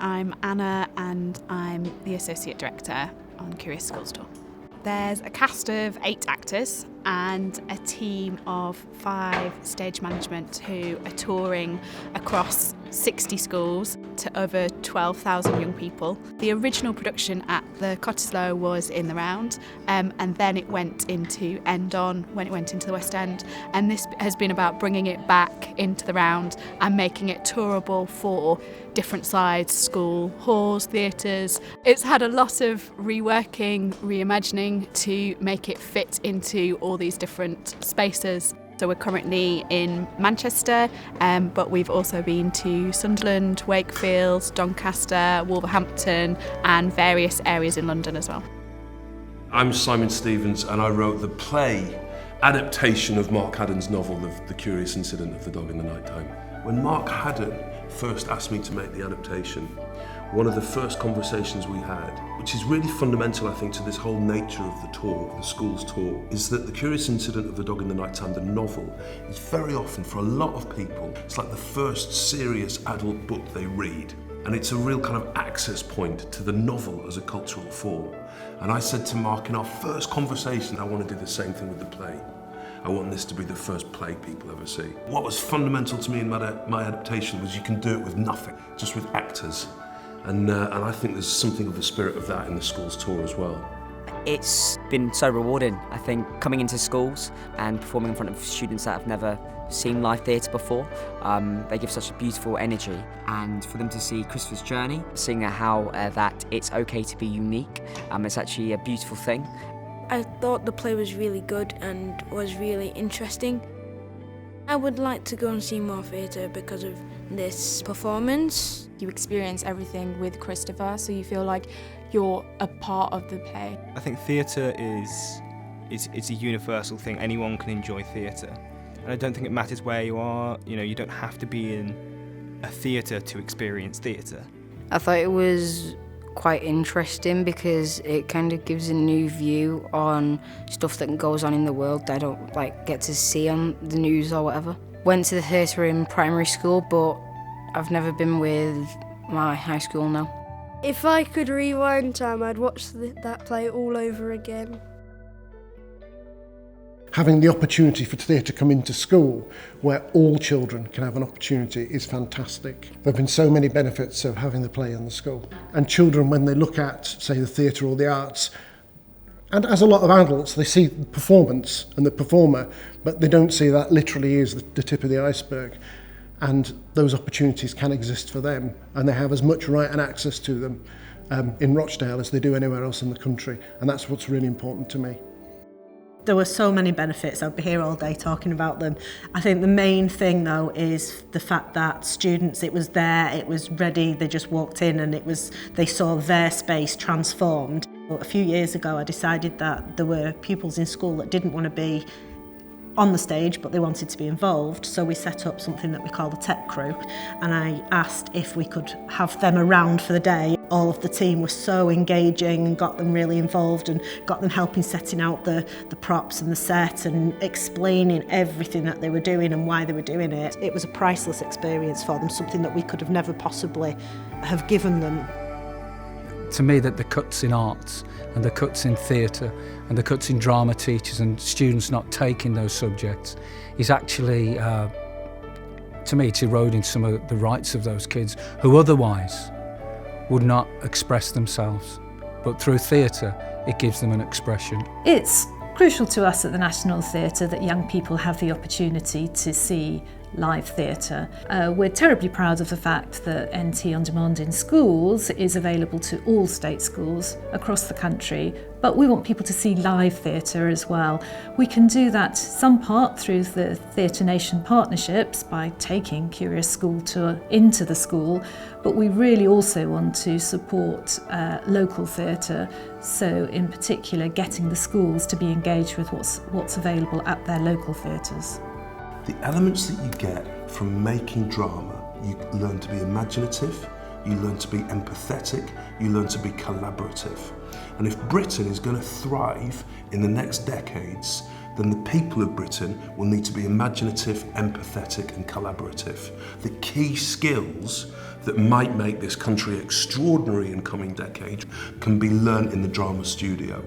I'm Anna and I'm the Associate Director on Curious Schools Tour. There's a cast of 8 actors and a team of 5 stage management who are touring across 60 schools to over 12,000 young people. The original production at the Cottesloe was in the Round, and then it went into End On when it went into the West End, and this has been about bringing it back into the Round and making it tourable for different sides, school, halls, theatres. It's had a lot of reworking, reimagining to make it fit into all these different spaces. So we're currently in Manchester, but we've also been to Sunderland, Wakefield, Doncaster, Wolverhampton and various areas in London as well. I'm Simon Stevens and I wrote the play adaptation of Mark Haddon's novel, The Curious Incident of the Dog in the Night Time. When Mark Haddon first asked me to make the adaptation, one of the first conversations we had, which is really fundamental I think to this whole nature of the tour, the school's tour, is that The Curious Incident of the Dog in the Night Time, the novel, is very often for a lot of people, it's like the first serious adult book they read. And it's a real kind of access point to the novel as a cultural form. And I said to Mark in our first conversation, I want to do the same thing with the play. I want this to be the first play people ever see. What was fundamental to me in my adaptation was you can do it with nothing, just with actors. And I think there's something of the spirit of that in the school's tour as well. It's been so rewarding, I think, coming into schools and performing in front of students that have never seen live theatre before. They give such a beautiful energy, and for them to see Christopher's journey, seeing how that it's okay to be unique, it's actually a beautiful thing. I thought the play was really good and was really interesting. I would like to go and see more theatre because of this performance. You experience everything with Christopher, so you feel like you're a part of the play. I think theatre is a universal thing. Anyone can enjoy theatre. And I don't think it matters where you are. You know, you don't have to be in a theatre to experience theatre. I thought it was quite interesting because it kind of gives a new view on stuff that goes on in the world that I don't get to see on the news or whatever. Went to the theatre in primary school, but I've never been with my high school now. If I could rewind time, I'd watch that play all over again. Having the opportunity for theatre come into school where all children can have an opportunity is fantastic. There have been so many benefits of having the play in the school. And children, when they look at, say, the theatre or the arts, and as a lot of adults, they see the performance and the performer, but they don't see that literally is the tip of the iceberg. And those opportunities can exist for them, and they have as much right and access to them in Rochdale as they do anywhere else in the country. And that's what's really important to me. There were so many benefits. I'd be here all day talking about them. I think the main thing though is the fact that students, it was there, it was ready, they just walked in and they saw their space transformed. A few years ago I decided that there were pupils in school that didn't want to be on the stage, but they wanted to be involved, so we set up something that we call the tech crew, and I asked if we could have them around for the day. All of the team was so engaging and got them really involved and got them helping setting out the props and the set and explaining everything that they were doing and why they were doing it. It was a priceless experience for them, something that we could have never possibly have given them. To me, that the cuts in arts and the cuts in theatre and the cuts in drama teachers and students not taking those subjects is actually, to me, it's eroding some of the rights of those kids who otherwise would not express themselves. But through theatre, it gives them an expression. It's crucial to us at the National Theatre that young people have the opportunity to see live theatre. We're terribly proud of the fact that NT On Demand in schools is available to all state schools across the country, but we want people to see live theatre as well. We can do that some part through the Theatre Nation partnerships by taking Curious School Tour into the school, but we really also want to support local theatre, so in particular getting the schools to be engaged with what's available at their local theatres. The elements that you get from making drama, you learn to be imaginative, you learn to be empathetic, you learn to be collaborative. And if Britain is going to thrive in the next decades, then the people of Britain will need to be imaginative, empathetic and collaborative. The key skills that might make this country extraordinary in coming decades can be learnt in the drama studio.